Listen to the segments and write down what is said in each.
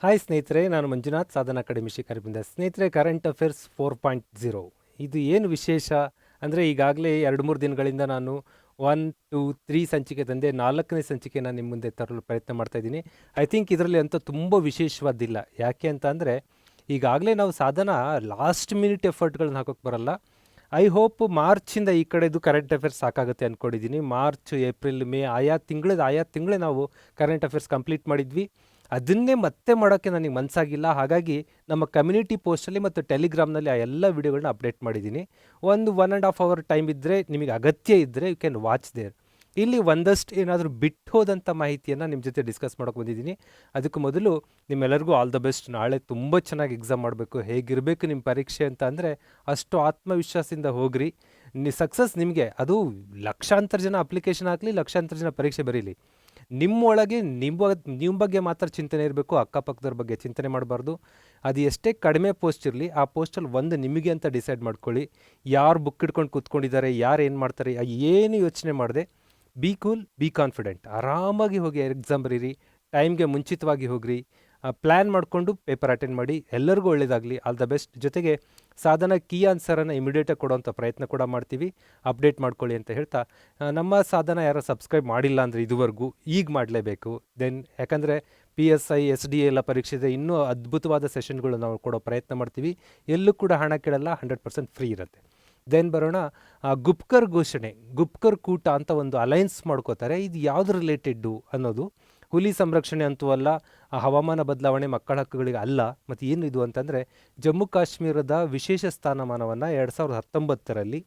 Hi ಸ್ನೇಹಿತರೆ, ನಾನು ಮಂಜುನಾಥ್ ಸಾಧನಾ academy ಶಿಕಾರಿಪುರದಿಂದ. ಸ್ನೇಹಿತರೆ, ಕರೆಂಟ್ ಅಫೇರ್ಸ್ 4.0 ಇದು ಏನು ವಿಶೇಷ ಅಂದರೆ, ಈಗಾಗಲೇ 2-3 ದಿನಗಳಿಂದ ನಾನು 1, 2, 3 ಸಂಚಿಕೆ ತಂದೆ 4ನೇ ಸಂಚಿಕೆ ನಾನು ನಿಮ್ಮ ಮುಂದೆ ತರಲು ಪ್ರಯತ್ನ ಮಾಡ್ತಾಯಿದ್ದೀನಿ. ಐ ಥಿಂಕ್ ಇದರಲ್ಲಿ ಅಂತೂ ತುಂಬ ವಿಶೇಷವಾದಿಲ್ಲ. ಯಾಕೆ ಅಂತ ಅಂದರೆ, ಈಗಾಗಲೇ ನಾವು ಸಾಧನ ಲಾಸ್ಟ್ ಮಿನಿಟ್ ಎಫರ್ಟ್ಗಳನ್ನ ಹಾಕೋಕ್ಕೆ ಬರಲ್ಲ. ಐ ಹೋಪ್ ಮಾರ್ಚಿಂದ ಈ ಕಡೆದು ಕರೆಂಟ್ ಅಫೇರ್ಸ್ ಸಾಕಾಗುತ್ತೆ ಅಂದ್ಕೊಂಡಿದ್ದೀನಿ. ಮಾರ್ಚ್, ಏಪ್ರಿಲ್, ಮೇ ಆಯಾ ತಿಂಗಳೇ ನಾವು ಕರೆಂಟ್ ಅಫೇರ್ಸ್ ಕಂಪ್ಲೀಟ್ ಮಾಡಿದ್ವಿ. ಅದನ್ನೇ ಮತ್ತೆ ಮಾಡೋಕ್ಕೆ ನನಗೆ ಮನಸ್ಸಾಗಿಲ್ಲ. ಹಾಗಾಗಿ ನಮ್ಮ ಕಮ್ಯುನಿಟಿ ಪೋಸ್ಟಲ್ಲಿ ಮತ್ತು ಟೆಲಿಗ್ರಾಮ್ನಲ್ಲಿ ಆ ಎಲ್ಲ ವಿಡಿಯೋಗಳನ್ನ ಅಪ್ಡೇಟ್ ಮಾಡಿದ್ದೀನಿ. 1.5 ಅವರ್ ಟೈಮ್ ಇದ್ದರೆ, ನಿಮಗೆ ಅಗತ್ಯ ಇದ್ದರೆ ಯು ಕ್ಯಾನ್ ವಾಚ್ ದೇರ್. ಇಲ್ಲಿ ಒಂದಷ್ಟು ಏನಾದರೂ ಬಿಟ್ಟು ಹೋದಂಥ ಮಾಹಿತಿಯನ್ನು ನಿಮ್ಮ ಜೊತೆ ಡಿಸ್ಕಸ್ ಮಾಡೋಕೆ ಬಂದಿದ್ದೀನಿ. ಅದಕ್ಕೂ ಮೊದಲು ನಿಮ್ಮೆಲ್ಲರಿಗೂ ಆಲ್ ದ ಬೆಸ್ಟ್. ನಾಳೆ ತುಂಬ ಚೆನ್ನಾಗಿ ಎಕ್ಸಾಮ್ ಮಾಡಬೇಕು. ಹೇಗಿರಬೇಕು ನಿಮ್ಮ ಪರೀಕ್ಷೆ ಅಂತ ಅಂದರೆ, ಅಷ್ಟು ಆತ್ಮವಿಶ್ವಾಸದಿಂದ ಹೋಗ್ರಿ. ಸಕ್ಸಸ್ ನಿಮಗೆ. ಅದು ಲಕ್ಷಾಂತರ ಜನ ಅಪ್ಲಿಕೇಶನ್ ಹಾಕಲಿ, ಲಕ್ಷಾಂತರ ಜನ ಪರೀಕ್ಷೆ ಬರೀಲಿ, ನಿಮ್ಮೊಳಗೆ ನಿಮ್ಮ ಬಗ್ಗೆ ಮಾತ್ರ ಚಿಂತನೆ ಇರಬೇಕು. ಅಕ್ಕಪಕ್ಕದವ್ರ ಬಗ್ಗೆ ಚಿಂತನೆ ಮಾಡಬಾರ್ದು. ಅದು ಎಷ್ಟೇ ಕಡಿಮೆ ಪೋಸ್ಟ್ ಇರಲಿ, ಆ ಪೋಸ್ಟಲ್ಲಿ ಒಂದು ನಿಮಗೆ ಅಂತ ಡಿಸೈಡ್ ಮಾಡ್ಕೊಳ್ಳಿ. ಯಾರು ಬುಕ್ ಹಿಡ್ಕೊಂಡು ಕೂತ್ಕೊಂಡಿದ್ದಾರೆ, ಯಾರು ಏನು ಮಾಡ್ತಾರೆ, ಏನು ಯೋಚನೆ ಮಾಡದೆ ಬಿ ಕೂಲ್, ಬಿ ಕಾನ್ಫಿಡೆಂಟ್, ಆರಾಮಾಗಿ ಹೋಗಿ ಎಕ್ಸಾಮ್ ಬರೀರಿ. ಟೈಮ್ಗೆ ಮುಂಚಿತವಾಗಿ ಹೋಗ್ರಿ. ಪ್ಲ್ಯಾನ್ ಮಾಡಿಕೊಂಡು ಪೇಪರ್ ಅಟೆಂಡ್ ಮಾಡಿ. ಎಲ್ಲರಿಗೂ ಒಳ್ಳೆಯದಾಗಲಿ. All the best. ಜೊತೆಗೆ ಸಾಧನ ಕೀ ಆನ್ಸರನ್ನು ಇಮಿಡಿಯೇಟಾಗಿ ಕೊಡೋವಂಥ ಪ್ರಯತ್ನ ಕೂಡ ಮಾಡ್ತೀವಿ. ಅಪ್ಡೇಟ್ ಮಾಡ್ಕೊಳ್ಳಿ ಅಂತ ಹೇಳ್ತಾ, ನಮ್ಮ ಸಾಧನ ಯಾರು ಸಬ್ಸ್ಕ್ರೈಬ್ ಮಾಡಿಲ್ಲ ಅಂದರೆ ಇದುವರೆಗೂ ಈಗ ಮಾಡಲೇಬೇಕು. ದೆನ್ ಯಾಕಂದರೆ PSI SDA ಎಲ್ಲ ಪರೀಕ್ಷೆ ಇದೆ. ಇನ್ನೂ ಅದ್ಭುತವಾದ ಸೆಷನ್ಗಳು ನಾವು ಕೊಡೋ ಪ್ರಯತ್ನ ಮಾಡ್ತೀವಿ. ಎಲ್ಲೂ ಕೂಡ ಹಣ ಕೇಳಲ್ಲ, 100% ಫ್ರೀ ಇರುತ್ತೆ. ದೆನ್ ಬರೋಣ, ಗುಪ್ಕರ್ ಘೋಷಣೆ, ಗುಪ್ಕರ್ ಕೂಟ ಅಂತ ಒಂದು ಅಲೈನ್ಸ್ ಮಾಡ್ಕೋತಾರೆ. ಇದು ಯಾವುದು ರಿಲೇಟೆಡ್ಡು ಅನ್ನೋದು. ಹುಲಿ ಸಂರಕ್ಷಣೆ ಅಂತೂ ಅಲ್ಲ, ಹವಾಮಾನ ಬದಲಾವಣೆ, ಮಕ್ಕಳ ಹಕ್ಕುಗಳಿಗೆ ಅಲ್ಲ. ಮತ್ತು ಏನು ಇದು ಅಂತಂದರೆ, ಜಮ್ಮು ಕಾಶ್ಮೀರದ ವಿಶೇಷ ಸ್ಥಾನಮಾನವನ್ನು 2019ರಲ್ಲಿ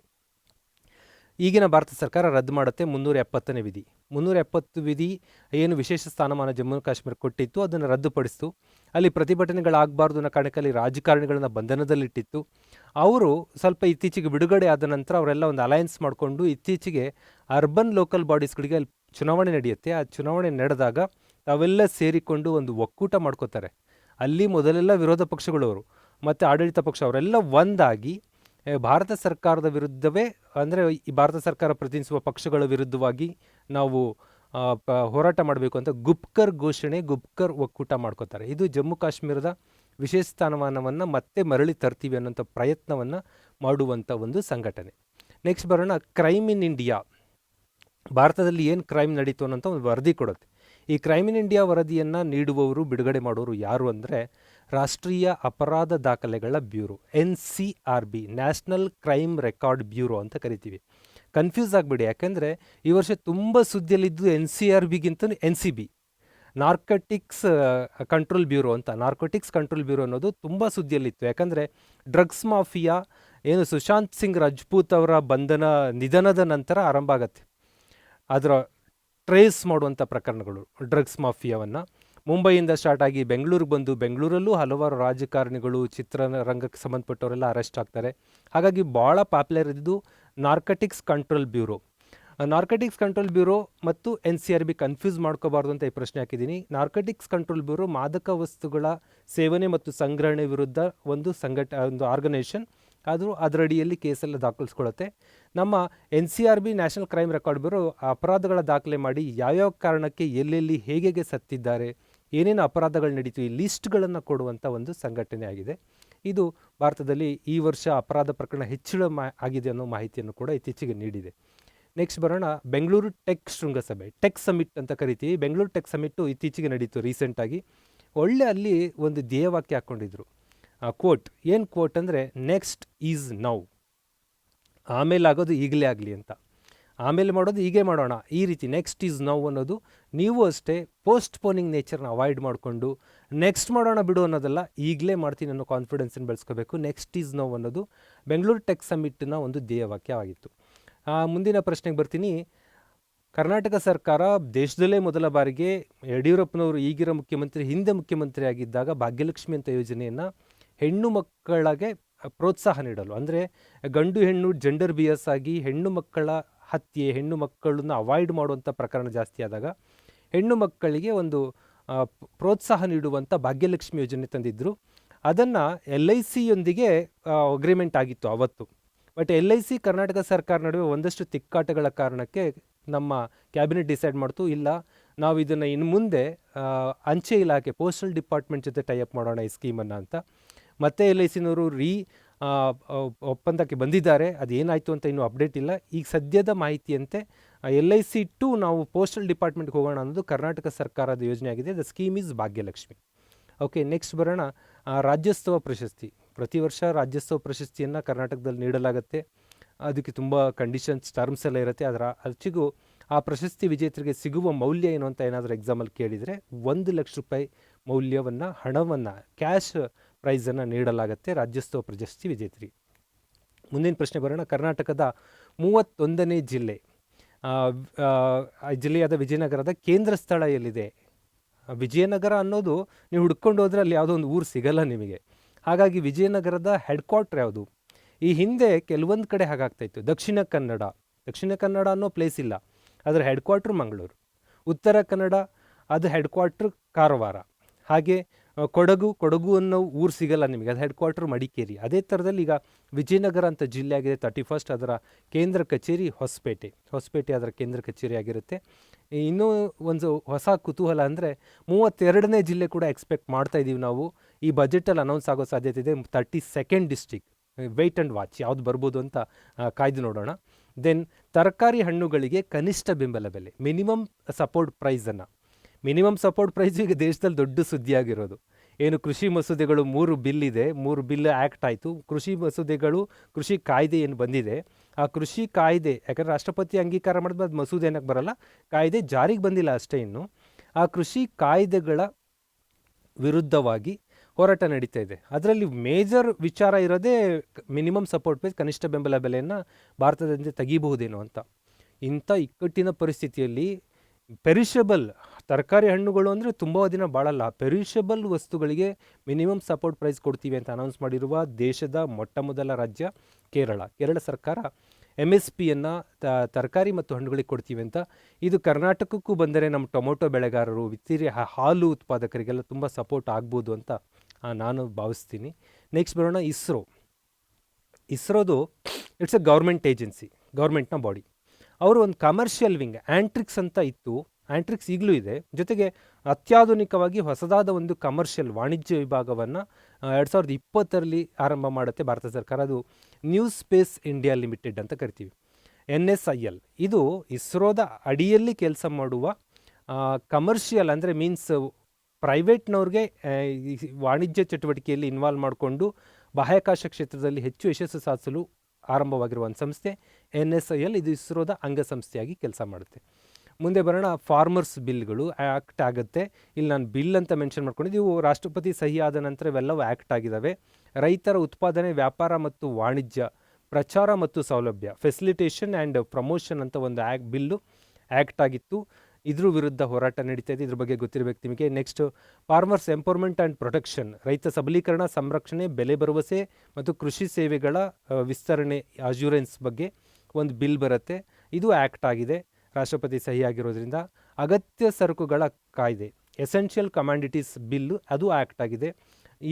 ಈಗಿನ ಭಾರತ ಸರ್ಕಾರ ರದ್ದು ಮಾಡುತ್ತೆ. 370ನೇ ವಿಧಿ, 370 ವಿಧಿ ಏನು ವಿಶೇಷ ಸ್ಥಾನಮಾನ ಜಮ್ಮು ಕಾಶ್ಮೀರ ಕೊಟ್ಟಿತ್ತು, ಅದನ್ನು ರದ್ದುಪಡಿಸಿತು. ಅಲ್ಲಿ ಪ್ರತಿಭಟನೆಗಳಾಗಬಾರ್ದು ಅನ್ನೋ ಕಾರಣಕ್ಕೆ ಅಲ್ಲಿ ರಾಜಕಾರಣಿಗಳನ್ನ ಬಂಧನದಲ್ಲಿಟ್ಟಿತ್ತು. ಅವರು ಸ್ವಲ್ಪ ಇತ್ತೀಚೆಗೆ ಬಿಡುಗಡೆ ಆದ ನಂತರ ಅವರೆಲ್ಲ ಒಂದು ಅಲಯನ್ಸ್ ಮಾಡಿಕೊಂಡು, ಇತ್ತೀಚೆಗೆ ಅರ್ಬನ್ ಲೋಕಲ್ ಬಾಡೀಸ್ಗಳಿಗೆ ಅಲ್ಲಿ ಚುನಾವಣೆ ನಡೆಯುತ್ತೆ. ಆ ಚುನಾವಣೆ ನಡೆದಾಗ ಅವೆಲ್ಲ ಸೇರಿಕೊಂಡು ಒಂದು ಒಕ್ಕೂಟ ಮಾಡ್ಕೋತಾರೆ. ಅಲ್ಲಿ ಮೊದಲೆಲ್ಲ ವಿರೋಧ ಪಕ್ಷಗಳವರು ಮತ್ತು ಆಡಳಿತ ಪಕ್ಷ ಅವರೆಲ್ಲ ಒಂದಾಗಿ ಭಾರತ ಸರ್ಕಾರದ ವಿರುದ್ಧವೇ, ಅಂದರೆ ಈ ಭಾರತ ಸರ್ಕಾರ ಪ್ರತಿನಿಧಿಸುವ ಪಕ್ಷಗಳ ವಿರುದ್ಧವಾಗಿ ನಾವು ಹೋರಾಟ ಮಾಡಬೇಕು ಅಂತ ಗುಪ್ಕರ್ ಘೋಷಣೆ, ಗುಪ್ಕರ್ ಒಕ್ಕೂಟ ಮಾಡ್ಕೋತಾರೆ. ಇದು ಜಮ್ಮು ಕಾಶ್ಮೀರದ ವಿಶೇಷ ಸ್ಥಾನಮಾನವನ್ನು ಮತ್ತೆ ಮರಳಿ ತರ್ತೀವಿ ಅನ್ನೋಂಥ ಪ್ರಯತ್ನವನ್ನು ಮಾಡುವಂಥ ಒಂದು ಸಂಘಟನೆ. ನೆಕ್ಸ್ಟ್ ಬರೋಣ, ಕ್ರೈಮ್ ಇನ್ ಇಂಡಿಯಾ. ಭಾರತದಲ್ಲಿ ಏನು ಕ್ರೈಮ್ ನಡೀತು ಅನ್ನೋಂಥ ಒಂದು ವರದಿ ಕೊಡುತ್ತೆ. ಈ ಕ್ರೈಮ್ ಇನ್ ಇಂಡಿಯಾ ವರದಿಯನ್ನು ನೀಡುವವರು, ಬಿಡುಗಡೆ ಮಾಡೋರು ಯಾರು ಅಂದರೆ, ರಾಷ್ಟ್ರೀಯ ಅಪರಾಧ ದಾಖಲೆಗಳ bureau, NCRB, national crime record bureau ಅಂತ ಕರಿತೀವಿ. ಕನ್ಫ್ಯೂಸ್ ಆಗಿಬಿಡಿ. ಯಾಕೆಂದರೆ ಈ ವರ್ಷ ತುಂಬ ಸುದ್ದಿಯಲ್ಲಿದ್ದು NCRBಗಿಂತ NCB, ನಾರ್ಕೋಟಿಕ್ಸ್ ಕಂಟ್ರೋಲ್ ಬ್ಯೂರೋ ಅಂತ. ನಾರ್ಕೋಟಿಕ್ಸ್ ಕಂಟ್ರೋಲ್ ಬ್ಯೂರೋ ಅನ್ನೋದು ತುಂಬ ಸುದ್ದಿಯಲ್ಲಿತ್ತು. ಯಾಕಂದರೆ ಡ್ರಗ್ಸ್ ಮಾಫಿಯಾ ಏನು ಸುಶಾಂತ್ ಸಿಂಗ್ ರಜಪೂತ್ ಅವರ ನಿಧನದ ನಂತರ ಆರಂಭ ಆಗತ್ತೆ. ಅದರ ಟ್ರೇಸ್ ಮಾಡುವಂಥ ಪ್ರಕರಣಗಳು, ಡ್ರಗ್ಸ್ ಮಾಫಿಯಾವನ್ನು ಮುಂಬೈಯಿಂದ ಸ್ಟಾರ್ಟ್ ಆಗಿ ಬೆಂಗಳೂರಿಗೆ ಬಂದು, ಬೆಂಗಳೂರಲ್ಲೂ ಹಲವಾರು ರಾಜಕಾರಣಿಗಳು, ಚಿತ್ರರಂಗಕ್ಕೆ ಸಂಬಂಧಪಟ್ಟವರೆಲ್ಲ ಅರೆಸ್ಟ್ ಆಗ್ತಾರೆ. ಹಾಗಾಗಿ ಭಾಳ ಪಾಪ್ಯುಲರ್ ಇದ್ದು narcotics control bureau. Narcotics control bureau ಮತ್ತು NCRB ಕನ್ಫ್ಯೂಸ್ ಮಾಡ್ಕೋಬಾರ್ದು ಅಂತ ಈ ಪ್ರಶ್ನೆ ಹಾಕಿದ್ದೀನಿ. ನಾರ್ಕೋಟಿಕ್ಸ್ ಕಂಟ್ರೋಲ್ ಬ್ಯೂರೋ ಮಾದಕ ವಸ್ತುಗಳ ಸೇವನೆ ಮತ್ತು ಸಂಗ್ರಹಣೆ ವಿರುದ್ಧ ಒಂದು ಆರ್ಗನೈಸೇಷನ್. ಆದರೂ ಅದರಡಿಯಲ್ಲಿ ಕೇಸೆಲ್ಲ ದಾಖಲಿಸ್ಕೊಳ್ಳುತ್ತೆ. ನಮ್ಮ NCRB, national crime record bureau, ಅಪರಾಧಗಳ ದಾಖಲೆ ಮಾಡಿ ಯಾವ್ಯಾವ ಕಾರಣಕ್ಕೆ ಎಲ್ಲೆಲ್ಲಿ ಹೇಗೆ ಸತ್ತಿದ್ದಾರೆ, ಏನೇನು ಅಪರಾಧಗಳು ನಡೀತು, ಈ ಲಿಸ್ಟ್ಗಳನ್ನು ಕೊಡುವಂಥ ಒಂದು ಸಂಘಟನೆ ಆಗಿದೆ. ಇದು ಭಾರತದಲ್ಲಿ ಈ ವರ್ಷ ಅಪರಾಧ ಪ್ರಕರಣ ಹೆಚ್ಚಳ ಆಗಿದೆ ಅನ್ನೋ ಮಾಹಿತಿಯನ್ನು ಕೂಡ ಇತ್ತೀಚೆಗೆ ನೀಡಿದೆ. ನೆಕ್ಸ್ಟ್ ಬರೋಣ, ಬೆಂಗಳೂರು ಟೆಕ್ ಶೃಂಗಸಭೆ, ಟೆಕ್ ಸಮಿಟ್ ಅಂತ ಕರಿತೀವಿ. ಬೆಂಗಳೂರು ಟೆಕ್ ಸಮಿಟ್ಟು ಇತ್ತೀಚೆಗೆ ನಡೀತು ರೀಸೆಂಟಾಗಿ. ಒಳ್ಳೆ ಅಲ್ಲಿ ಒಂದು ಧ್ಯೇಯವಾಕ್ಯ ಹಾಕ್ಕೊಂಡಿದ್ರು. ಕೋಟ್, ಏನು ಕೋಟ್ ಅಂದರೆ, ನೆಕ್ಸ್ಟ್ ಈಸ್ ನೌ. ಆಮೇಲೆ ಆಗೋದು ಈಗಲೇ ಆಗಲಿ ಅಂತ, ಆಮೇಲೆ ಮಾಡೋದು ಹೀಗೆ ಮಾಡೋಣ, ಈ ರೀತಿ ನೆಕ್ಸ್ಟ್ ಈಸ್ ನೌ ಅನ್ನೋದು. ನೀವು ಅಷ್ಟೇ ಪೋಸ್ಟ್ಪೋನಿಂಗ್ ನೇಚರ್ನ ಅವಾಯ್ಡ್ ಮಾಡಿಕೊಂಡು ನೆಕ್ಸ್ಟ್ ಮಾಡೋಣ ಬಿಡು ಅನ್ನೋದಲ್ಲ, ಈಗಲೇ ಮಾಡ್ತೀನಿ ಅನ್ನೋ ಕಾನ್ಫಿಡೆನ್ಸನ್ನು ಬೆಳೆಸ್ಕೋಬೇಕು. ನೆಕ್ಸ್ಟ್ ಈಸ್ ನೌ ಅನ್ನೋದು ಬೆಂಗಳೂರು ಟೆಕ್ ಸಮಿಟ್ನ ಒಂದು ಧ್ಯೇಯವಾಕ್ಯವಾಗಿತ್ತು. ಮುಂದಿನ ಪ್ರಶ್ನೆಗೆ ಬರ್ತೀನಿ. ಕರ್ನಾಟಕ ಸರ್ಕಾರ ದೇಶದಲ್ಲೇ ಮೊದಲ ಬಾರಿಗೆ ಯಡಿಯೂರಪ್ಪನವರು ಈಗಿರೋ ಮುಖ್ಯಮಂತ್ರಿ, ಹಿಂದೆ ಮುಖ್ಯಮಂತ್ರಿ ಆಗಿದ್ದಾಗ ಭಾಗ್ಯಲಕ್ಷ್ಮಿ ಅಂತ ಯೋಜನೆಯನ್ನು ಹೆಣ್ಣು ಮಕ್ಕಳಿಗೆ ಪ್ರೋತ್ಸಾಹ ನೀಡಲು, ಅಂದರೆ ಗಂಡು ಹೆಣ್ಣು ಜೆಂಡರ್ ಬಿಯಸ್ ಆಗಿ ಹೆಣ್ಣು ಮಕ್ಕಳ ಹತ್ಯೆ, ಹೆಣ್ಣು ಮಕ್ಕಳನ್ನ ಅವಾಯ್ಡ್ ಮಾಡುವಂಥ ಪ್ರಕರಣ ಜಾಸ್ತಿ ಆದಾಗ ಹೆಣ್ಣು ಮಕ್ಕಳಿಗೆ ಒಂದು ಪ್ರೋತ್ಸಾಹ ನೀಡುವಂಥ ಭಾಗ್ಯಲಕ್ಷ್ಮಿ ಯೋಜನೆ ತಂದಿದ್ದರು. ಅದನ್ನು LICಯೊಂದಿಗೆ ಅಗ್ರಿಮೆಂಟ್ ಆಗಿತ್ತು ಅವತ್ತು. ಬಟ್ LIC ಕರ್ನಾಟಕ ಸರ್ಕಾರ ನಡುವೆ ಒಂದಷ್ಟು ತಿಕ್ಕಾಟಗಳ ಕಾರಣಕ್ಕೆ ನಮ್ಮ ಕ್ಯಾಬಿನೆಟ್ ಡಿಸೈಡ್ ಮಾಡ್ತು, ಇಲ್ಲ ನಾವು ಇದನ್ನು ಇನ್ನು ಮುಂದೆ ಅಂಚೆ ಇಲಾಖೆ ಪೋಸ್ಟಲ್ ಡಿಪಾರ್ಟ್ಮೆಂಟ್ ಜೊತೆ ಟೈಅಪ್ ಮಾಡೋಣ ಈ ಸ್ಕೀಮನ್ನು ಅಂತ. ಮತ್ತೆ LICನವರು ಒಪ್ಪಂದಕ್ಕೆ ಬಂದಿದ್ದಾರೆ. ಅದೇನಾಯಿತು ಅಂತ ಇನ್ನೂ ಅಪ್ಡೇಟ್ ಇಲ್ಲ. ಈಗ ಸದ್ಯದ ಮಾಹಿತಿಯಂತೆ LIC ಟು ನಾವು ಪೋಸ್ಟಲ್ ಡಿಪಾರ್ಟ್ಮೆಂಟ್ಗೆ ಹೋಗೋಣ ಅನ್ನೋದು ಕರ್ನಾಟಕ ಸರ್ಕಾರದ ಯೋಜನೆ ಆಗಿದೆ. The scheme is Bhagyalakshmi. Okay, next ಬರೋಣ. ರಾಜ್ಯೋತ್ಸವ ಪ್ರಶಸ್ತಿ. ಪ್ರತಿ ವರ್ಷ ರಾಜ್ಯೋತ್ಸವ ಪ್ರಶಸ್ತಿಯನ್ನು ಕರ್ನಾಟಕದಲ್ಲಿ ನೀಡಲಾಗುತ್ತೆ. ಅದಕ್ಕೆ ತುಂಬ ಕಂಡೀಷನ್ಸ್, ಟರ್ಮ್ಸ್ ಎಲ್ಲ ಇರುತ್ತೆ. ಅದರ ಅರ್ಚಿಗೂ ಆ ಪ್ರಶಸ್ತಿ ವಿಜೇತರಿಗೆ ಸಿಗುವ ಮೌಲ್ಯ ಏನು ಅಂತ ಏನಾದರೂ ಎಕ್ಸಾಮಲ್ಲಿ ಕೇಳಿದರೆ 1,00,000 ಮೌಲ್ಯವನ್ನು, ಹಣವನ್ನು, ಕ್ಯಾಶ್ ಪ್ರೈಸನ್ನು ನೀಡಲಾಗುತ್ತೆ ರಾಜ್ಯೋತ್ಸವ ಪ್ರಶಸ್ತಿ ವಿಜೇತರಿಗೆ. ಮುಂದಿನ ಪ್ರಶ್ನೆ ಬರೋಣ. ಕರ್ನಾಟಕದ 31ನೇ ಜಿಲ್ಲೆಯಾದ ವಿಜಯನಗರದ ಕೇಂದ್ರ ಸ್ಥಳ ಎಲ್ಲಿದೆ? ವಿಜಯನಗರ ಅನ್ನೋದು ನೀವು ಹುಡ್ಕೊಂಡು ಹೋದರೆ ಅಲ್ಲಿ ಯಾವುದೋ ಒಂದು ಊರು ಸಿಗಲ್ಲ ನಿಮಗೆ. ಹಾಗಾಗಿ ವಿಜಯನಗರದ ಹೆಡ್ ಕ್ವಾರ್ಟರ್ ಯಾವುದು? ಈ ಹಿಂದೆ ಕೆಲವೊಂದು ಕಡೆ ಹಾಗಾಗ್ತಾಯಿತ್ತು. ದಕ್ಷಿಣ ಕನ್ನಡ ಅನ್ನೋ ಪ್ಲೇಸ್ ಇಲ್ಲ, ಅದರ ಹೆಡ್ ಕ್ವಾರ್ಟ್ರ್ ಮಂಗಳೂರು. ಉತ್ತರ ಕನ್ನಡ, ಅದು ಹೆಡ್ ಕ್ವಾರ್ಟ್ರ್ ಕಾರವಾರ. ಹಾಗೆ ಕೊಡಗು ಅನ್ನೋ ಊರು ಸಿಗಲ್ಲ ನಿಮಗೆ, ಅದು ಹೆಡ್ ಕ್ವಾರ್ಟ್ರ್ ಮಡಿಕೇರಿ. ಅದೇ ಥರದಲ್ಲಿ ಈಗ ವಿಜಯನಗರ ಅಂತ ಜಿಲ್ಲೆ ಆಗಿದೆ. 31st ಅದರ ಕೇಂದ್ರ ಕಚೇರಿ ಹೊಸಪೇಟೆ ಅದರ ಕೇಂದ್ರ ಕಚೇರಿ ಆಗಿರುತ್ತೆ. ಇನ್ನೂ ಒಂದು ಹೊಸ ಕುತೂಹಲ ಅಂದರೆ 32ನೇ ಜಿಲ್ಲೆ ಕೂಡ ಎಕ್ಸ್ಪೆಕ್ಟ್ ಮಾಡ್ತಾ ಇದ್ದೀವಿ ನಾವು. ಈ ಬಜೆಟಲ್ಲಿ ಅನೌನ್ಸ್ ಆಗೋ ಸಾಧ್ಯತೆ ಇದೆ. 32nd district. Weight and watch ಯಾವುದು ಬರ್ಬೋದು ಅಂತ ಕಾಯ್ದು ನೋಡೋಣ. ದೆನ್ ತರಕಾರಿ ಹಣ್ಣುಗಳಿಗೆ ಕನಿಷ್ಠ ಬೆಂಬಲ ಬೆಲೆ, ಮಿನಿಮಮ್ ಸಪೋರ್ಟ್ ಪ್ರೈಸನ್ನು. ಮಿನಿಮಮ್ ಸಪೋರ್ಟ್ ಪ್ರೈಸ್ ಈಗ ದೇಶದಲ್ಲಿ ದೊಡ್ಡ ಸುದ್ದಿಯಾಗಿರೋದು. ಏನು ಕೃಷಿ ಮಸೂದೆಗಳು 3 ಬಿಲ್ ಇದೆ, 3 ಬಿಲ್ ಆ್ಯಕ್ಟ್ ಆಯಿತು. ಕೃಷಿ ಮಸೂದೆಗಳು, ಕೃಷಿ ಕಾಯ್ದೆ ಏನು ಬಂದಿದೆ, ಆ ಕೃಷಿ ಕಾಯ್ದೆ ಯಾಕಂದರೆ ರಾಷ್ಟ್ರಪತಿ ಅಂಗೀಕಾರ ಮಾಡಿದ್ರೆ ಅದು ಮಸೂದೆ ಏನಕ್ಕೆ ಬರಲ್ಲ, ಕಾಯ್ದೆ ಜಾರಿಗೆ ಬಂದಿಲ್ಲ ಅಷ್ಟೇ ಇನ್ನು. ಆ ಕೃಷಿ ಕಾಯ್ದೆಗಳ ವಿರುದ್ಧವಾಗಿ ಹೋರಾಟ ನಡೀತಾ ಇದೆ. ಅದರಲ್ಲಿ ಮೇಜರ್ ವಿಚಾರ ಇರೋದೇ ಮಿನಿಮಮ್ ಸಪೋರ್ಟ್ ಪ್ರೈಸ್, ಕನಿಷ್ಠ ಬೆಂಬಲ ಬೆಲೆಯನ್ನು ಭಾರತದಿಂದ ತೆಗಿಬಹುದೇನೋ ಅಂತ. ಇಂಥ ಇಕ್ಕಟ್ಟಿನ ಪರಿಸ್ಥಿತಿಯಲ್ಲಿ ಪೆರಿಷಬಲ್ ತರಕಾರಿ ಹಣ್ಣುಗಳು ಅಂದರೆ ತುಂಬ ದಿನ ಬಾಳಲ್ಲ, ಪೆರಿಷಬಲ್ ವಸ್ತುಗಳಿಗೆ ಮಿನಿಮಮ್ ಸಪೋರ್ಟ್ ಪ್ರೈಸ್ ಕೊಡ್ತೀವಿ ಅಂತ ಅನೌನ್ಸ್ ಮಾಡಿರುವ ದೇಶದ ಮೊಟ್ಟಮೊದಲ ರಾಜ್ಯ ಕೇರಳ ಸರ್ಕಾರ MSPಯನ್ನು ತರಕಾರಿ ಮತ್ತು ಹಣ್ಣುಗಳಿಗೆ ಕೊಡ್ತೀವಿ ಅಂತ. ಇದು ಕರ್ನಾಟಕಕ್ಕೂ ಬಂದರೆ ನಮ್ಮ ಟೊಮೊಟೊ ಬೆಳೆಗಾರರು, ವಿತ್ತೀರಿ ಹಾಲು ಉತ್ಪಾದಕರಿಗೆಲ್ಲ ತುಂಬ ಸಪೋರ್ಟ್ ಆಗ್ಬೋದು ಅಂತ ನಾನು ಭಾವಿಸ್ತೀನಿ. ನೆಕ್ಸ್ಟ್ ಬರೋಣ. ಇಸ್ರೋದು ಇಟ್ಸ್ ಎ ಗೌರ್ಮೆಂಟ್ ಏಜೆನ್ಸಿ, ಗೌರ್ಮೆಂಟ್ನ ಬಾಡಿ. ಅವರು ಒಂದು ಕಮರ್ಷಿಯಲ್ ವಿಂಗ್ ಆ್ಯಂಟ್ರಿಕ್ಸ್ ಅಂತ ಇತ್ತು, ಆ್ಯಂಟ್ರಿಕ್ಸ್ ಈಗಲೂ ಇದೆ. ಜೊತೆಗೆ ಅತ್ಯಾಧುನಿಕವಾಗಿ ಹೊಸದಾದ ಒಂದು ಕಮರ್ಷಿಯಲ್ ವಾಣಿಜ್ಯ ವಿಭಾಗವನ್ನು 2020ರಲ್ಲಿ ಆರಂಭ ಮಾಡುತ್ತೆ ಭಾರತ ಸರ್ಕಾರ. ಅದು ನ್ಯೂ ಸ್ಪೇಸ್ ಇಂಡಿಯಾ ಲಿಮಿಟೆಡ್ ಅಂತ ಕರಿತೀವಿ, NSIL. ಇದು ಇಸ್ರೋದ ಅಡಿಯಲ್ಲಿ ಕೆಲಸ ಮಾಡುವ ಕಮರ್ಷಿಯಲ್ ಅಂದರೆ ಮೀನ್ಸ್ ಪ್ರೈವೇಟ್ನವ್ರಿಗೆ ವಾಣಿಜ್ಯ ಚಟುವಟಿಕೆಯಲ್ಲಿ ಇನ್ವಾಲ್ವ್ ಮಾಡಿಕೊಂಡು ಬಾಹ್ಯಾಕಾಶ ಕ್ಷೇತ್ರದಲ್ಲಿ ಹೆಚ್ಚು ಯಶಸ್ಸು ಸಾಧಿಸಲು ಆರಂಭವಾಗಿರುವ ಒಂದು ಸಂಸ್ಥೆ NSIL. ಇದು ಇಸ್ರೋದ ಅಂಗಸಂಸ್ಥೆಯಾಗಿ ಕೆಲಸ ಮಾಡುತ್ತೆ. ಮುಂದೆ ಬರೋಣ. ಫಾರ್ಮರ್ಸ್ ಬಿಲ್ಗಳು ಆ್ಯಕ್ಟ್ ಆಗುತ್ತೆ. ಇಲ್ಲಿ ನಾನು ಬಿಲ್ ಅಂತ ಮೆನ್ಷನ್ ಮಾಡ್ಕೊಂಡಿದ್ದು, ಇವು ರಾಷ್ಟ್ರಪತಿ ಸಹಿ ಆದ ನಂತರ ಇವೆಲ್ಲವೂ ಆ್ಯಕ್ಟ್ ಆಗಿದ್ದಾವೆ. ರೈತರ ಉತ್ಪಾದನೆ, ವ್ಯಾಪಾರ ಮತ್ತು ವಾಣಿಜ್ಯ, ಪ್ರಚಾರ ಮತ್ತು ಸೌಲಭ್ಯ, ಫೆಸಿಲಿಟೇಷನ್ ಆ್ಯಂಡ್ ಪ್ರಮೋಷನ್ ಅಂತ ಒಂದು ಬಿಲ್ಲು ಆ್ಯಕ್ಟ್ ಆಗಿತ್ತು. ಇದ್ರ ವಿರುದ್ಧ ಹೋರಾಟ ನಡೀತಾ ಇದೆ. ಇದ್ರ ಬಗ್ಗೆ ಗೊತ್ತಿರಬೇಕು ನಿಮಗೆ. Next, farmers empowerment and protection, ರೈತ ಸಬಲೀಕರಣ, ಸಂರಕ್ಷಣೆ, ಬೆಲೆ ಭರವಸೆ ಮತ್ತು ಕೃಷಿ ಸೇವೆಗಳ ವಿಸ್ತರಣೆ, ಅಶ್ಯೂರೆನ್ಸ್ ಬಗ್ಗೆ ಒಂದು ಬಿಲ್ ಬರುತ್ತೆ. ಇದು ಆ್ಯಕ್ಟ್ ಆಗಿದೆ, ರಾಷ್ಟ್ರಪತಿ ಸಹಿ ಆಗಿರೋದ್ರಿಂದ. ಅಗತ್ಯ ಸರಕುಗಳ ಕಾಯ್ದೆ, ಎಸೆನ್ಷಿಯಲ್ ಕಮಾಂಡಿಟೀಸ್ ಬಿಲ್ಲು, ಅದು ಆ್ಯಕ್ಟ್ ಆಗಿದೆ.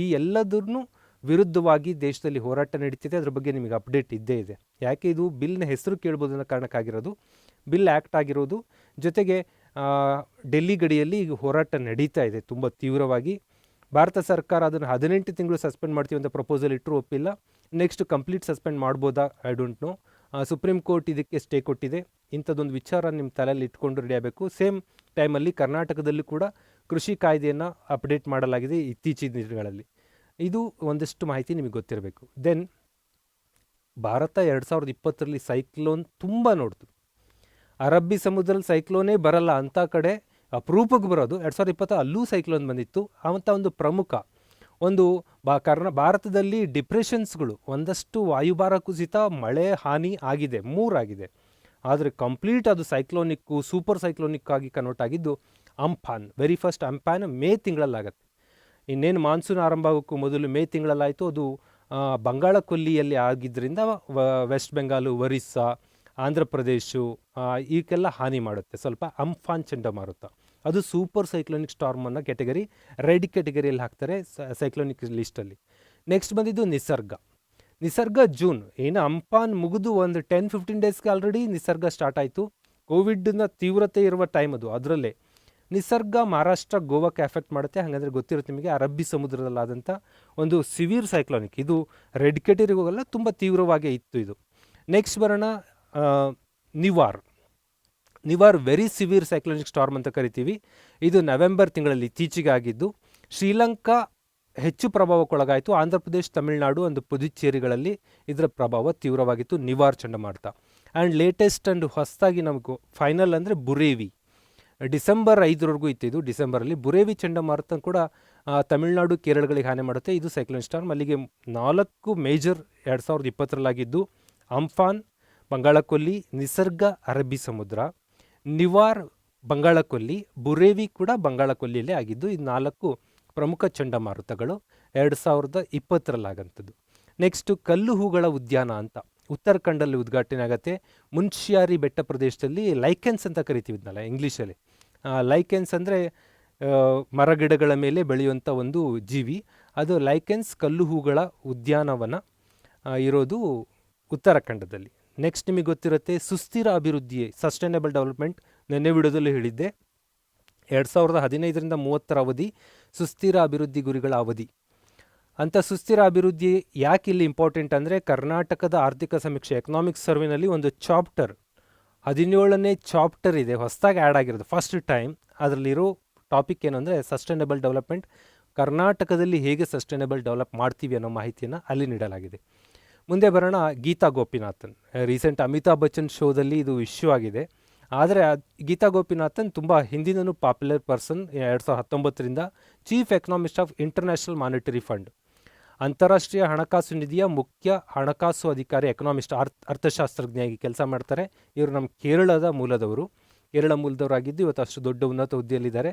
ಈ ಎಲ್ಲದನ್ನು ವಿರುದ್ಧವಾಗಿ ದೇಶದಲ್ಲಿ ಹೋರಾಟ ನಡೀತಿದೆ. ಅದ್ರ ಬಗ್ಗೆ ನಿಮಗೆ ಅಪ್ಡೇಟ್ ಇದ್ದೇ ಇದೆ. ಯಾಕೆ ಇದು ಬಿಲ್ನ ಹೆಸರು ಕೇಳ್ಬೋದು ಅನ್ನೋ ಕಾರಣಕ್ಕಾಗಿರೋದು. ಬಿಲ್ ಆ್ಯಕ್ಟ್ ಆಗಿರೋದು, ಜೊತೆಗೆ ಡೆಲ್ಲಿ ಗಡಿಯಲ್ಲಿ ಈಗ ಹೋರಾಟ ನಡೀತಾ ಇದೆ ತುಂಬ ತೀವ್ರವಾಗಿ. ಭಾರತ ಸರ್ಕಾರ ಅದನ್ನು 18 ತಿಂಗಳು ಸಸ್ಪೆಂಡ್ ಮಾಡ್ತೀವಿ ಅಂತ ಪ್ರಪೋಸಲ್ ಇಟ್ಟರು, ಒಪ್ಪಿಲ್ಲ. ನೆಕ್ಸ್ಟ್ ಕಂಪ್ಲೀಟ್ ಸಸ್ಪೆಂಡ್ ಮಾಡ್ಬೋದಾ, I don't know. Supreme court ಇದಕ್ಕೆ ಸ್ಟೇ ಕೊಟ್ಟಿದೆ. ಇಂಥದ್ದೊಂದು ವಿಚಾರ ನಿಮ್ಮ ತಲೆಯಲ್ಲಿ ಇಟ್ಕೊಂಡು ರೆಡಿ ಆಗಬೇಕು. ಸೇಮ್ ಟೈಮಲ್ಲಿ ಕರ್ನಾಟಕದಲ್ಲೂ ಕೂಡ ಕೃಷಿ ಕಾಯ್ದೆಯನ್ನು ಅಪ್ಡೇಟ್ ಮಾಡಲಾಗಿದೆ ಇತ್ತೀಚಿನ ದಿನಗಳಲ್ಲಿ. ಇದು ಒಂದಷ್ಟು ಮಾಹಿತಿ ನಿಮಗೆ ಗೊತ್ತಿರಬೇಕು. ದೆನ್ ಭಾರತ 2020ರಲ್ಲಿ ಸೈಕ್ಲೋನ್ ತುಂಬ ನೋಡ್ತು. ಅರಬ್ಬಿ ಸಮುದ್ರದಲ್ಲಿ ಸೈಕ್ಲೋನೇ ಬರಲ್ಲ ಅಂಥ ಕಡೆ ಅಪರೂಪಕ್ಕೆ ಬರೋದು 2020 ಅಲ್ಲೂ ಸೈಕ್ಲೋನ್ ಬಂದಿತ್ತು. ಅಂಥ ಒಂದು ಪ್ರಮುಖ ಒಂದು ಭಾರತದಲ್ಲಿ ಡಿಪ್ರೆಷನ್ಸ್ಗಳು, ಒಂದಷ್ಟು ವಾಯುಭಾರ ಕುಸಿತ, ಮಳೆ ಹಾನಿ ಆಗಿದೆ, 3 ಆಗಿದೆ. ಆದರೆ ಕಂಪ್ಲೀಟ್ ಅದು ಸೈಕ್ಲೋನಿಕ್ಕು, ಸೂಪರ್ ಸೈಕ್ಲೋನಿಕ್ ಆಗಿ ಕನ್ವರ್ಟ್ ಆಗಿದ್ದು Amphan. Very first Amphan May ತಿಂಗಳಲ್ಲಾಗತ್ತೆ. ಇನ್ನೇನು ಮಾನ್ಸೂನ್ ಆರಂಭ ಆಗೋಕ್ಕೂ ಮೊದಲು ಮೇ ತಿಂಗಳಲ್ಲಾಯಿತು. ಅದು ಬಂಗಾಳ ಕೊಲ್ಲಿಯಲ್ಲಿ ಆಗಿದ್ದರಿಂದ ವೆಸ್ಟ್ ಬೆಂಗಾಲು, ಒರಿಸ್ಸಾ, ಆಂಧ್ರ ಪ್ರದೇಶ ಇವಕ್ಕೆಲ್ಲ ಹಾನಿ ಮಾಡುತ್ತೆ ಸ್ವಲ್ಪ. ಅಂಫಾನ್ ಚಂಡಮಾರುತ ಅದು ಸೂಪರ್ ಸೈಕ್ಲೋನಿಕ್ ಸ್ಟಾರ್ಮನ್ನು ಕೆಟಗರಿ, ರೆಡ್ ಕೆಟಗರಿಯಲ್ಲಿ ಹಾಕ್ತಾರೆ ಸೈಕ್ಲೋನಿಕ್ ಲಿಸ್ಟಲ್ಲಿ. ನೆಕ್ಸ್ಟ್ ಬಂದಿದ್ದು ನಿಸರ್ಗ ಜೂನ್. ಏನು ಅಂಫಾನ್ ಮುಗಿದು ಒಂದು 10-15 ಡೇಸ್ಗೆ ಆಲ್ರೆಡಿ ನಿಸರ್ಗ ಸ್ಟಾರ್ಟ್ ಆಯಿತು. ಕೋವಿಡ್ನ ತೀವ್ರತೆ ಇರುವ ಟೈಮ್ ಅದು. ಅದರಲ್ಲೇ ನಿಸರ್ಗ ಮಹಾರಾಷ್ಟ್ರ ಗೋವಾಕ್ಕೆ ಎಫೆಕ್ಟ್ ಮಾಡುತ್ತೆ. ಹಾಗಂದರೆ ಗೊತ್ತಿರುತ್ತೆ ನಿಮಗೆ, ಅರಬ್ಬಿ ಸಮುದ್ರದಲ್ಲಾದಂಥ ಒಂದು ಸಿವಿಯರ್ ಸೈಕ್ಲೋನಿಕ್, ಇದು ರೆಡ್ ಕೆಟಗರಿಗೆ ಹೋಗಲ್ಲ, ತುಂಬ ತೀವ್ರವಾಗಿ ಇತ್ತು ಇದು. ನೆಕ್ಸ್ಟ್ ಬರೋಣ Nivar. Nivar very severe cyclonic storm ಅಂತ ಕರಿತೀವಿ. ಇದು ನವೆಂಬರ್ ತಿಂಗಳಲ್ಲಿ ಇತ್ತೀಚೆಗೆ ಆಗಿದ್ದು. ಶ್ರೀಲಂಕಾ ಹೆಚ್ಚು ಪ್ರಭಾವಕ್ಕೊಳಗಾಯಿತು. ಆಂಧ್ರ ಪ್ರದೇಶ್, ತಮಿಳುನಾಡು ಒಂದು ಪುದುಚೇರಿಗಳಲ್ಲಿ ಇದರ ಪ್ರಭಾವ ತೀವ್ರವಾಗಿತ್ತು, ನಿವಾರ್ ಚಂಡಮಾರುತ. ಆ್ಯಂಡ್ ಲೇಟೆಸ್ಟ್ ಆ್ಯಂಡ್ ಹೊಸದಾಗಿ ನಮಗೂ ಫೈನಲ್ ಅಂದರೆ ಬುರೇವಿ, ಡಿಸೆಂಬರ್ 5ರವರೆಗೂ ಇತ್ತು ಇದು. ಡಿಸೆಂಬರಲ್ಲಿ ಬುರೇವಿ ಚಂಡಮಾರುತ ಕೂಡ ತಮಿಳುನಾಡು, ಕೇರಳಗಳಿಗೆ ಹಾನಿ ಮಾಡುತ್ತೆ. ಇದು ಸೈಕ್ಲೋನ್ ಸ್ಟಾರ್ಮ್. ಅಲ್ಲಿಗೆ 4 ಮೇಜರ್ 2020ರಲ್ಲಾಗಿದ್ದು: ಅಂಫಾನ್ ಬಂಗಾಳಕೊಲ್ಲಿ, ನಿಸರ್ಗ ಅರಬ್ಬಿ ಸಮುದ್ರ, ನಿವಾರ್ ಬಂಗಾಳಕೊಲ್ಲಿ, ಬುರೇವಿ ಕೂಡ ಬಂಗಾಳಕೊಲ್ಲಿಯಲ್ಲೇ ಆಗಿದ್ದು. ಇದು 4 ಪ್ರಮುಖ ಚಂಡಮಾರುತಗಳು 2020ರಲ್ಲಾಗಂಥದ್ದು. ನೆಕ್ಸ್ಟು ಕಲ್ಲು ಹೂಗಳ ಉದ್ಯಾನ ಅಂತ ಉತ್ತರಾಖಂಡಲ್ಲಿ ಉದ್ಘಾಟನೆ ಆಗುತ್ತೆ. ಮುನ್ಶಿಯಾರಿ ಬೆಟ್ಟ ಪ್ರದೇಶದಲ್ಲಿ ಲೈಕೆನ್ಸ್ ಅಂತ ಕರಿತೀವಿ ಇದನ್ನಲ್ಲ ಇಂಗ್ಲೀಷಲ್ಲಿ. ಲೈಕೆನ್ಸ್ ಅಂದರೆ ಮರಗಿಡಗಳ ಮೇಲೆ ಬೆಳೆಯುವಂಥ ಒಂದು ಜೀವಿ, ಅದು ಲೈಕೆನ್ಸ್ ಕಲ್ಲು ಹೂಗಳ ಉದ್ಯಾನವನ ಇರೋದು ಉತ್ತರಾಖಂಡದಲ್ಲಿ. ನೆಕ್ಸ್ಟ್ ನಿಮಗೆ ಗೊತ್ತಿರುತ್ತೆ ಸುಸ್ಥಿರ ಅಭಿವೃದ್ಧಿ, ಸಸ್ಟೈನಬಲ್ ಡೆವಲಪ್ಮೆಂಟ್. ನೆನ್ನೆ ವಿಡಿಯೋದಲ್ಲಿ ಹೇಳಿದ್ದೆ 2015ರಿಂದ 30ರ ಅವಧಿ ಸುಸ್ಥಿರ ಅಭಿವೃದ್ಧಿ ಗುರಿಗಳ ಅವಧಿ ಅಂತ. ಸುಸ್ಥಿರ ಅಭಿವೃದ್ಧಿ ಯಾಕೆ ಇಲ್ಲಿ ಇಂಪಾರ್ಟೆಂಟ್ ಅಂದರೆ, ಕರ್ನಾಟಕದ ಆರ್ಥಿಕ ಸಮೀಕ್ಷೆ ಎಕನಾಮಿಕ್ಸ್ ಸರ್ವೆನಲ್ಲಿ ಒಂದು ಚಾಪ್ಟರ್ 17ನೇ ಚಾಪ್ಟರ್ ಇದೆ, ಹೊಸದಾಗಿ ಆ್ಯಡ್ ಆಗಿರೋದು ಫಸ್ಟ್ ಟೈಮ್. ಅದರಲ್ಲಿರೋ ಟಾಪಿಕ್ ಏನು ಅಂದರೆ ಸಸ್ಟೈನಬಲ್ ಡೆವಲಪ್ಮೆಂಟ್. ಕರ್ನಾಟಕದಲ್ಲಿ ಹೇಗೆ ಸಸ್ಟೈನಬಲ್ ಡೆವಲಪ್ ಮಾಡ್ತೀವಿ ಅನ್ನೋ ಮಾಹಿತಿಯನ್ನು ಅಲ್ಲಿ ನೀಡಲಾಗಿದೆ. ಮುಂದೆ ಬರೋಣ ಗೀತಾ ಗೋಪಿನಾಥನ್. ರೀಸೆಂಟ್ ಅಮಿತಾಬ್ ಬಚ್ಚನ್ ಶೋದಲ್ಲಿ ಇದು ಇಶ್ಯೂ ಆಗಿದೆ. ಆದರೆ ಗೀತಾ ಗೋಪಿನಾಥನ್ ತುಂಬ ಹಿಂದಿನೂ ಪಾಪ್ಯುಲರ್ ಪರ್ಸನ್. 2019ರಿಂದ chief economist of international monetary fund, ಅಂತಾರಾಷ್ಟ್ರೀಯ ಹಣಕಾಸು ನಿಧಿಯ ಮುಖ್ಯ ಹಣಕಾಸು ಅಧಿಕಾರಿ, ಎಕನಾಮಿಸ್ಟ್, ಅರ್ಥಶಾಸ್ತ್ರಜ್ಞಾಗಿ ಕೆಲಸ ಮಾಡ್ತಾರೆ. ಇವರು ನಮ್ಮ ಕೇರಳ ಮೂಲದವರಾಗಿದ್ದು ಇವತ್ತು ಅಷ್ಟು ದೊಡ್ಡ ಉನ್ನತ ಹುದ್ದೆಯಲ್ಲಿದ್ದಾರೆ.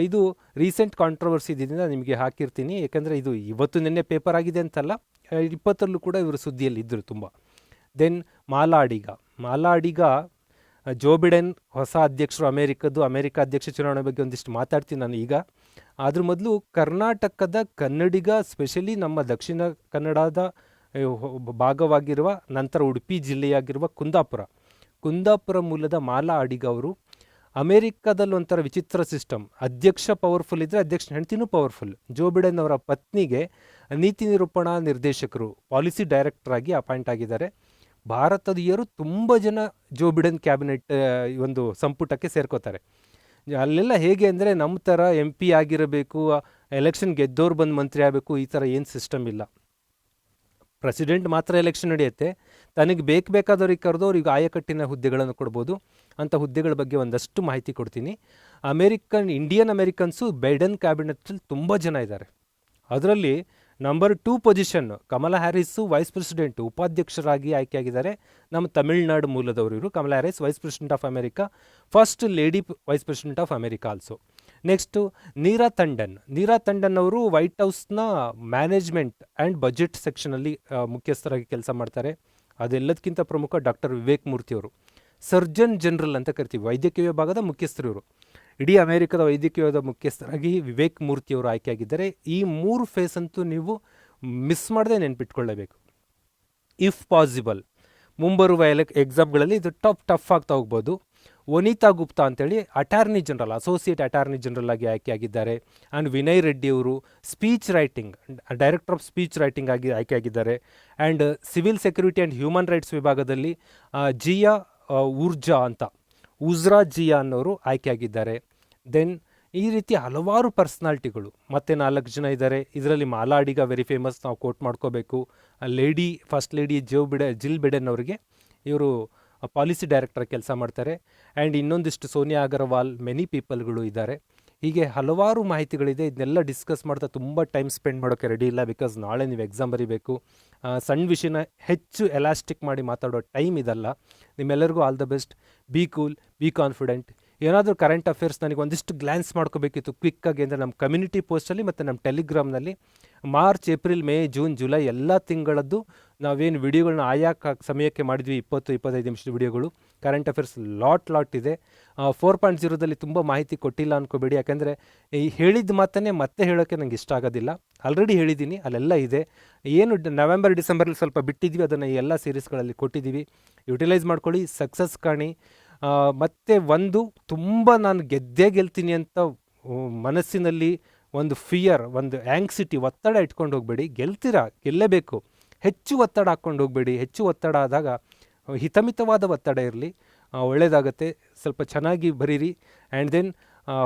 ಇದು ರೀಸೆಂಟ್ ಕಾಂಟ್ರವರ್ಸಿ ಇದರಿಂದ ನಿಮಗೆ ಹಾಕಿರ್ತೀನಿ, ಯಾಕಂದರೆ ಇದು ಇವತ್ತು ನಿನ್ನೆ ಪೇಪರ್ ಆಗಿದೆ ಅಂತಲ್ಲ, 20ರಲ್ಲೂ ಕೂಡ ಇವರು ಸುದ್ದಿಯಲ್ಲಿ ಇದ್ದರು ತುಂಬ. ದೆನ್ ಮಾಲಾ ಅಡಿಗ ಜೋ ಬಿಡೆನ್ ಹೊಸ ಅಧ್ಯಕ್ಷರು ಅಮೆರಿಕ ಅಧ್ಯಕ್ಷ ಚುನಾವಣೆ ಬಗ್ಗೆ ಒಂದಿಷ್ಟು ಮಾತಾಡ್ತೀನಿ ನಾನು ಈಗ. ಅದ್ರ ಮೊದಲು ಕರ್ನಾಟಕದ ಕನ್ನಡಿಗ, ಸ್ಪೆಷಲಿ ನಮ್ಮ ದಕ್ಷಿಣ ಕನ್ನಡದ ಭಾಗವಾಗಿರುವ, ನಂತರ ಉಡುಪಿ ಜಿಲ್ಲೆಯಾಗಿರುವ ಕುಂದಾಪುರ ಮೂಲದ ಮಾಲಾ ಅಡಿಗ ಅವರು ಅಮೇರಿಕಾದಲ್ಲಿ ಒಂಥರ ವಿಚಿತ್ರ ಸಿಸ್ಟಮ್. ಅಧ್ಯಕ್ಷ ಪವರ್ಫುಲ್ ಇದ್ದರೆ ಅಧ್ಯಕ್ಷನ ಹೆಂಡ್ತಿನೂ ಪವರ್ಫುಲ್. ಜೋ ಬಿಡೆನ್ ಅವರ ಪತ್ನಿಗೆ ನೀತಿ ನಿರೂಪಣಾ ನಿರ್ದೇಶಕರು, ಪಾಲಿಸಿ ಡೈರೆಕ್ಟರ್ ಆಗಿ ಅಪಾಯಿಂಟ್ ಆಗಿದ್ದಾರೆ. ಭಾರತದೀಯರು ತುಂಬ ಜನ ಜೋ ಬಿಡೆನ್ ಕ್ಯಾಬಿನೆಟ್ ಒಂದು ಸಂಪುಟಕ್ಕೆ ಸೇರ್ಕೋತಾರೆ. ಅಲ್ಲೆಲ್ಲ ಹೇಗೆ ಅಂದರೆ ನಮ್ಮ ಥರ MP ಆಗಿರಬೇಕು, ಎಲೆಕ್ಷನ್ ಗೆದ್ದೋರು ಬಂದು ಮಂತ್ರಿ ಆಗಬೇಕು, ಈ ಥರ ಏನು ಸಿಸ್ಟಮ್ ಇಲ್ಲ. ಪ್ರೆಸಿಡೆಂಟ್ ಮಾತ್ರ ಎಲೆಕ್ಷನ್ ನಡೆಯುತ್ತೆ, ತನಗೆ ಬೇಕಾದವ್ರಿಗೆ ಕರೆದು ಅವ್ರಿಗೆ ಆಯಕಟ್ಟಿನ ಹುದ್ದೆಗಳನ್ನು ಕೊಡ್ಬೋದು. ಅಂಥ ಹುದ್ದೆಗಳ ಬಗ್ಗೆ ಒಂದಷ್ಟು ಮಾಹಿತಿ ಕೊಡ್ತೀನಿ. ಇಂಡಿಯನ್ ಅಮೆರಿಕನ್ಸು ಬೈಡನ್ ಕ್ಯಾಬಿನೆಟಲ್ಲಿ ತುಂಬ ಜನ ಇದ್ದಾರೆ. ಅದರಲ್ಲಿ number 2 position Kamala Harris vice president ಉಪಾಧ್ಯಕ್ಷರಾಗಿ ಆಯ್ಕೆಯಾಗಿದ್ದಾರೆ. ನಮ್ಮ ತಮಿಳುನಾಡು ಮೂಲದವರು ಇವರು. Kamala Harris vice president of America, first lady vice president of America also. Next Neera Tanden ಅವರು ವೈಟ್ ಹೌಸ್ನ ಮ್ಯಾನೇಜ್ಮೆಂಟ್ ಆ್ಯಂಡ್ ಬಜೆಟ್ ಸೆಕ್ಷನಲ್ಲಿ ಮುಖ್ಯಸ್ಥರಾಗಿ ಕೆಲಸ ಮಾಡ್ತಾರೆ. ಅದೆಲ್ಲದಕ್ಕಿಂತ ಪ್ರಮುಖ ಡಾಕ್ಟರ್ ವಿವೇಕ್ ಮೂರ್ತಿ ಅವರು, ಸರ್ಜನ್ ಜನರಲ್ ಅಂತ ಕರಿತೀವಿ, ವೈದ್ಯಕೀಯ ವಿಭಾಗದ ಮುಖ್ಯಸ್ಥರು ಇವರು. ಇಡೀ ಅಮೆರಿಕದ ವೈದ್ಯಕೀಯದ ಮುಖ್ಯಸ್ಥರಾಗಿ ವಿವೇಕ್ ಮೂರ್ತಿಯವರು ಆಯ್ಕೆಯಾಗಿದ್ದಾರೆ. ಈ 3 ಫೇಸ್ ಅಂತೂ ನೀವು ಮಿಸ್ ಮಾಡದೆ ನೆನ್ಪಿಟ್ಕೊಳ್ಳಬೇಕು. ಇಫ್ ಪಾಸಿಬಲ್ ಮುಂಬರುವ ಎಕ್ಸಾಮ್ಗಳಲ್ಲಿ ಇದು ಟಫ್ ಆಗ್ತಾ ಹೋಗ್ಬೋದು. ವನಿತಾ ಗುಪ್ತಾ ಅಂತೇಳಿ ಅಸೋಸಿಯೇಟ್ ಅಟಾರ್ನಿ ಜನರಲ್ ಆಗಿ ಆಯ್ಕೆಯಾಗಿದ್ದಾರೆ. ಆ್ಯಂಡ್ ವಿನಯ್ ರೆಡ್ಡಿ ಅವರು ಡೈರೆಕ್ಟರ್ ಆಫ್ ಸ್ಪೀಚ್ ರೈಟಿಂಗ್ ಆಗಿ ಆಯ್ಕೆಯಾಗಿದ್ದಾರೆ. And civil security and human rights ವಿಭಾಗದಲ್ಲಿ ಉಜ್ರಾ ಜಿಯಾ ಅನ್ನೋರು ಆಯ್ಕೆಯಾಗಿದ್ದಾರೆ. ದೆನ್ ಈ ರೀತಿ ಹಲವಾರು ಪರ್ಸ್ನಾಲಿಟಿಗಳು ಮತ್ತೆ 4 ಜನ ಇದ್ದಾರೆ. ಇದರಲ್ಲಿ ಮಾಲಾ ಅಡಿಗ ವೆರಿ ಫೇಮಸ್, ನಾವು ಕೋಟ್ ಮಾಡ್ಕೋಬೇಕು. ಫಸ್ಟ್ ಲೇಡಿ ಜಿಲ್ ಬಿಡೆನ್ ಅವರಿಗೆ ಇವರು ಪಾಲಿಸಿ ಡೈರೆಕ್ಟರ್ ಕೆಲಸ ಮಾಡ್ತಾರೆ. ಆ್ಯಂಡ್ ಇನ್ನೊಂದಿಷ್ಟು ಸೋನಿಯಾ ಅಗರ್ವಾಲ್, ಮೆನಿ ಪೀಪಲ್ಗಳು ಇದ್ದಾರೆ. ಹೀಗೆ ಹಲವಾರು ಮಾಹಿತಿಗಳಿದೆ. ಇದನ್ನೆಲ್ಲ ಡಿಸ್ಕಸ್ ಮಾಡ್ತಾ ತುಂಬ ಟೈಮ್ ಸ್ಪೆಂಡ್ ಮಾಡೋಕ್ಕೆ ರೆಡಿ ಇಲ್ಲ, ಬಿಕಾಸ್ ನಾಳೆ ನೀವು ಎಕ್ಸಾಮ್ ಬರೀಬೇಕು. ಸಣ್ಣ ವಿಷಯನ ಹೆಚ್ಚು ಎಲಾಸ್ಟಿಕ್ ಮಾಡಿ ಮಾತಾಡೋ ಟೈಮ್ ಇದಲ್ಲ. ನಿಮ್ಮೆಲ್ಲರಿಗೂ all the best. B cool, be confident. ಏನಾದರೂ ಕರೆಂಟ್ ಅಫೇರ್ಸ್ ನನಗೆ ಒಂದಿಷ್ಟು ಗ್ಲ್ಯಾನ್ಸ್ ಮಾಡ್ಕೋಬೇಕಿತ್ತು ಕ್ವಿಕ್ಕಾಗಿ ಅಂದರೆ ನಮ್ಮ ಕಮ್ಯುನಿಟಿ ಪೋಸ್ಟಲ್ಲಿ ಮತ್ತು ನಮ್ಮ ಟೆಲಿಗ್ರಾಮ್ನಲ್ಲಿ March, April, May, June, July ಎಲ್ಲ ತಿಂಗಳದ್ದು ನಾವೇನು ವಿಡಿಯೋಗಳನ್ನ ಆಯಾ ಸಮಯಕ್ಕೆ ಮಾಡಿದ್ವಿ, 20-25 ನಿಮಿಷದ ವಿಡಿಯೋಗಳು. ಕರೆಂಟ್ ಅಫೇರ್ಸ್ ಲಾಟ್ ಇದೆ. 4.0ದಲ್ಲಿ ತುಂಬ ಮಾಹಿತಿ ಕೊಟ್ಟಿಲ್ಲ ಅಂದ್ಕೋಬೇಡಿ, ಯಾಕೆಂದರೆ ಈ ಹೇಳಿದ ಮಾತನ್ನೇ ಮತ್ತೆ ಹೇಳೋಕ್ಕೆ ನನಗೆ ಇಷ್ಟ ಆಗೋದಿಲ್ಲ. ಆಲ್ರೆಡಿ ಹೇಳಿದ್ದೀನಿ, ಅಲ್ಲೆಲ್ಲ ಇದೆ. ಏನು ನವೆಂಬರ್, ಡಿಸೆಂಬರಲ್ಲಿ ಸ್ವಲ್ಪ ಬಿಟ್ಟಿದ್ವಿ, ಅದನ್ನು ಎಲ್ಲ ಸೀರೀಸ್ಗಳಲ್ಲಿ ಕೊಟ್ಟಿದ್ದೀವಿ. ಯುಟಿಲೈಸ್ ಮಾಡ್ಕೊಳ್ಳಿ, ಸಕ್ಸಸ್ ಕಾಣಿ. ಮತ್ತು ಒಂದು ತುಂಬ ನಾನು ಗೆದ್ದೇ ಗೆಲ್ತೀನಿ ಅಂತ ಮನಸ್ಸಿನಲ್ಲಿ ಒಂದು ಫಿಯರ್, ಒಂದು ಆ್ಯಂಗ್ಸಿಟಿ, ಒತ್ತಡ ಇಟ್ಕೊಂಡು ಹೋಗಬೇಡಿ. ಗೆಲ್ಲೇಬೇಕು. ಹೆಚ್ಚು ಒತ್ತಡ ಹಾಕ್ಕೊಂಡು ಹೋಗಬೇಡಿ. ಹೆಚ್ಚು ಒತ್ತಡ ಆದಾಗ ಹಿತಮಿತವಾದ ಒತ್ತಡ ಇರಲಿ, ಒಳ್ಳೆಯದಾಗತ್ತೆ. ಸ್ವಲ್ಪ ಚೆನ್ನಾಗಿ ಬರೀರಿ. ಆ್ಯಂಡ್ ದೆನ್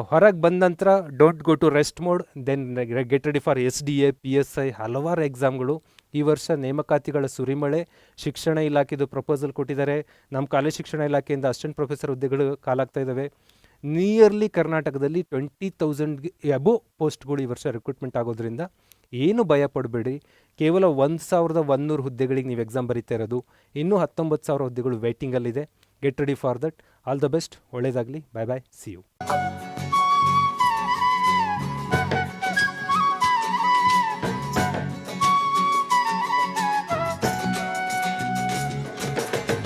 ಹೊರಗೆ ಬಂದ ನಂತರ don't go to rest mode. Then get ready for SDA, PSI, ಹಲವಾರು ಎಕ್ಸಾಮ್ಗಳು. ಈ ವರ್ಷ ನೇಮಕಾತಿಗಳ ಸುರಿಮಳೆ. ಶಿಕ್ಷಣ ಇಲಾಖೆದು ಪ್ರಪೋಸಲ್ ಕೊಟ್ಟಿದ್ದಾರೆ. ನಮ್ಮ ಕಾಲೇಜ್ ಶಿಕ್ಷಣ ಇಲಾಖೆಯಿಂದ ಅಸಿಸ್ಟೆಂಟ್ ಪ್ರೊಫೆಸರ್ ಹುದ್ದೆಗಳು ಕಾಲಾಗ್ತಾ ಇದ್ದಾವೆ. ನಿಯರ್ಲಿ ಕರ್ನಾಟಕದಲ್ಲಿ 20,000 ಅಬೋವ್ ಪೋಸ್ಟ್ಗಳು ಈ ವರ್ಷ ರಿಕ್ರೂಟ್ಮೆಂಟ್ ಆಗೋದ್ರಿಂದ ಏನು ಭಯ ಪಡಬೇಡಿ. ಕೇವಲ 1,100 ಹುದ್ದೆಗಳಿಗೆ ನೀವು ಎಕ್ಸಾಮ್ ಬರೀತಾ ಇರೋದು. ಇನ್ನೂ 19,000 ಹುದ್ದೆಗಳು ವೇಟಿಂಗಲ್ಲಿದೆ. Get ready for that. All the best. ಒಳ್ಳೆಯದಾಗಲಿ. Bye bye. See you.